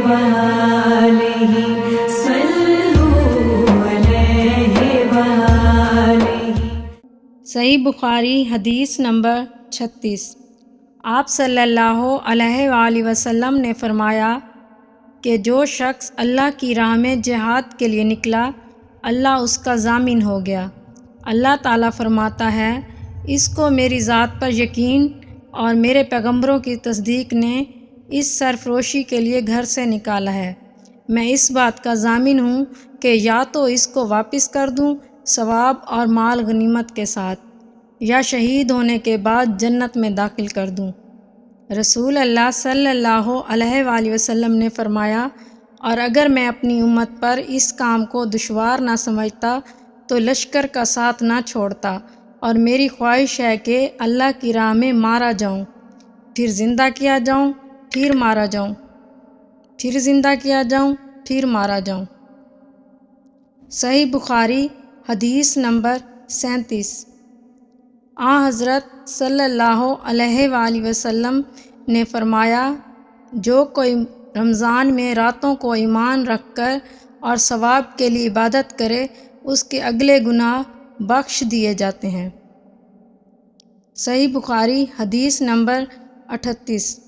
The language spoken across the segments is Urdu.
وآلہ صلوا علیہ وآلہ۔ صحیح بخاری حدیث نمبر 36۔ آپ صلی اللہ علیہ وآلہ وسلم نے فرمایا کہ جو شخص اللہ کی راہ میں جہاد کے لیے نکلا، اللہ اس کا ضامن ہو گیا۔ اللہ تعالیٰ فرماتا ہے، اس کو میری ذات پر یقین اور میرے پیغمبروں کی تصدیق نے اس سرفروشی کے لیے گھر سے نکالا ہے۔ میں اس بات کا ضامن ہوں کہ یا تو اس کو واپس کر دوں ثواب اور مال غنیمت کے ساتھ، یا شہید ہونے کے بعد جنت میں داخل کر دوں۔ رسول اللہ صلی اللہ علیہ وآلہ وسلم نے فرمایا، اور اگر میں اپنی امت پر اس کام کو دشوار نہ سمجھتا تو لشکر کا ساتھ نہ چھوڑتا، اور میری خواہش ہے کہ اللہ کی راہ میں مارا جاؤں، پھر زندہ کیا جاؤں، پھر مارا جاؤں، پھر زندہ کیا جاؤں، پھر مارا جاؤں۔ صحیح بخاری حدیث نمبر 37۔ حضرت صلی اللہ علیہ وآلہ وسلم نے فرمایا، جو کوئی رمضان میں راتوں کو ایمان رکھ کر اور ثواب کے لیے عبادت کرے، اس کے اگلے گناہ بخش دیے جاتے ہیں۔ صحیح بخاری حدیث نمبر 38۔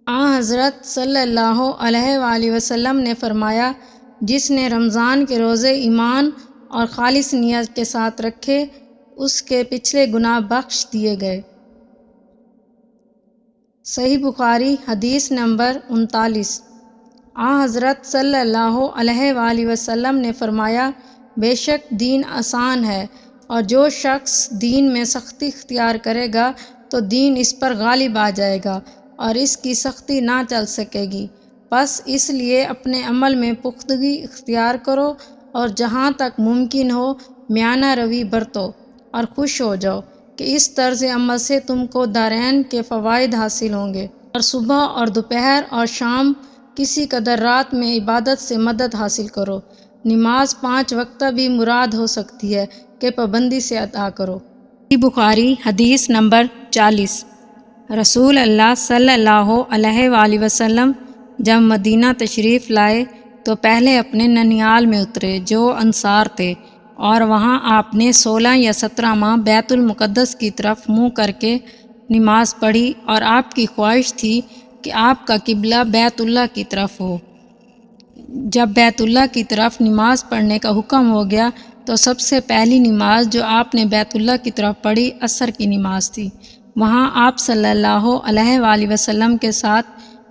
حضرت صلی اللہ علیہ وآلہ وسلم نے فرمایا، جس نے رمضان کے روزے ایمان اور خالص نیت کے ساتھ رکھے، اس کے پچھلے گناہ بخش دیے گئے۔ صحیح بخاری حدیث نمبر 39۔ حضرت صلی اللہ علیہ وآلہ وسلم نے فرمایا، بے شک دین آسان ہے، اور جو شخص دین میں سختی اختیار کرے گا تو دین اس پر غالب آ جائے گا اور اس کی سختی نہ چل سکے گی۔ بس اس لیے اپنے عمل میں پختگی اختیار کرو، اور جہاں تک ممکن ہو میانہ روی برتو، اور خوش ہو جاؤ کہ اس طرز عمل سے تم کو دارین کے فوائد حاصل ہوں گے، اور صبح اور دوپہر اور شام کسی قدر رات میں عبادت سے مدد حاصل کرو۔ نماز 5 وقتہ بھی مراد ہو سکتی ہے کہ پابندی سے ادا کرو۔ بخاری حدیث نمبر 40۔ رسول اللہ صلی اللہ علیہ وآلہ وسلم جب مدینہ تشریف لائے تو پہلے اپنے ننیال میں اترے جو انصار تھے، اور وہاں آپ نے 16 یا 17 ماہ بیت المقدس کی طرف منہ کر کے نماز پڑھی، اور آپ کی خواہش تھی کہ آپ کا قبلہ بیت اللہ کی طرف ہو۔ جب بیت اللہ کی طرف نماز پڑھنے کا حکم ہو گیا تو سب سے پہلی نماز جو آپ نے بیت اللہ کی طرف پڑھی عصر کی نماز تھی۔ وہاں آپ صلی اللہ علیہ وآلہ وسلم کے ساتھ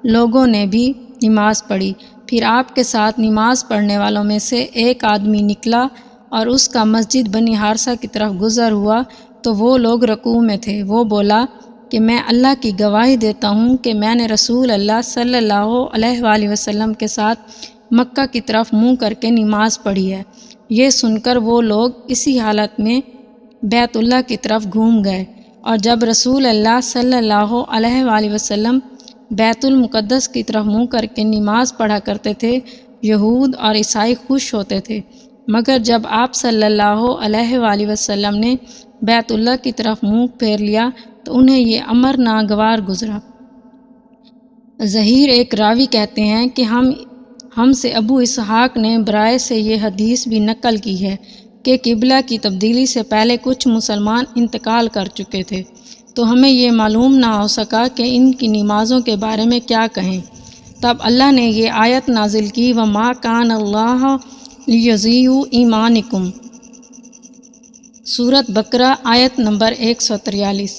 لوگوں نے بھی نماز پڑھی۔ پھر آپ کے ساتھ نماز پڑھنے والوں میں سے ایک آدمی نکلا اور اس کا مسجد بنی حارثہ کی طرف گزر ہوا تو وہ لوگ رکوع میں تھے۔ وہ بولا کہ میں اللہ کی گواہی دیتا ہوں کہ میں نے رسول اللہ صلی اللہ علیہ وآلہ وسلم کے ساتھ مکہ کی طرف منہ کر کے نماز پڑھی ہے۔ یہ سن کر وہ لوگ اسی حالت میں بیت اللہ کی طرف گھوم گئے، اور جب رسول اللہ صلی اللہ علیہ وآلہ وسلم بیت المقدس کی طرف منہ کر کے نماز پڑھا کرتے تھے، یہود اور عیسائی خوش ہوتے تھے، مگر جب آپ صلی اللہ علیہ وآلہ وسلم نے بیت اللہ کی طرف منہ پھیر لیا تو انہیں یہ امر ناگوار گزرا۔ ظہیر ایک راوی کہتے ہیں کہ ہم سے ابو اسحاق نے برائے سے یہ حدیث بھی نقل کی ہے کہ قبلہ کی تبدیلی سے پہلے کچھ مسلمان انتقال کر چکے تھے، تو ہمیں یہ معلوم نہ ہو سکا کہ ان کی نمازوں کے بارے میں کیا کہیں۔ تب اللہ نے یہ آیت نازل کی، وَمَا كَانَ اللَّهُ لِيُضِيعَ إِيمَانَكُمْ۔ سورۃ بقرہ آیت نمبر 143۔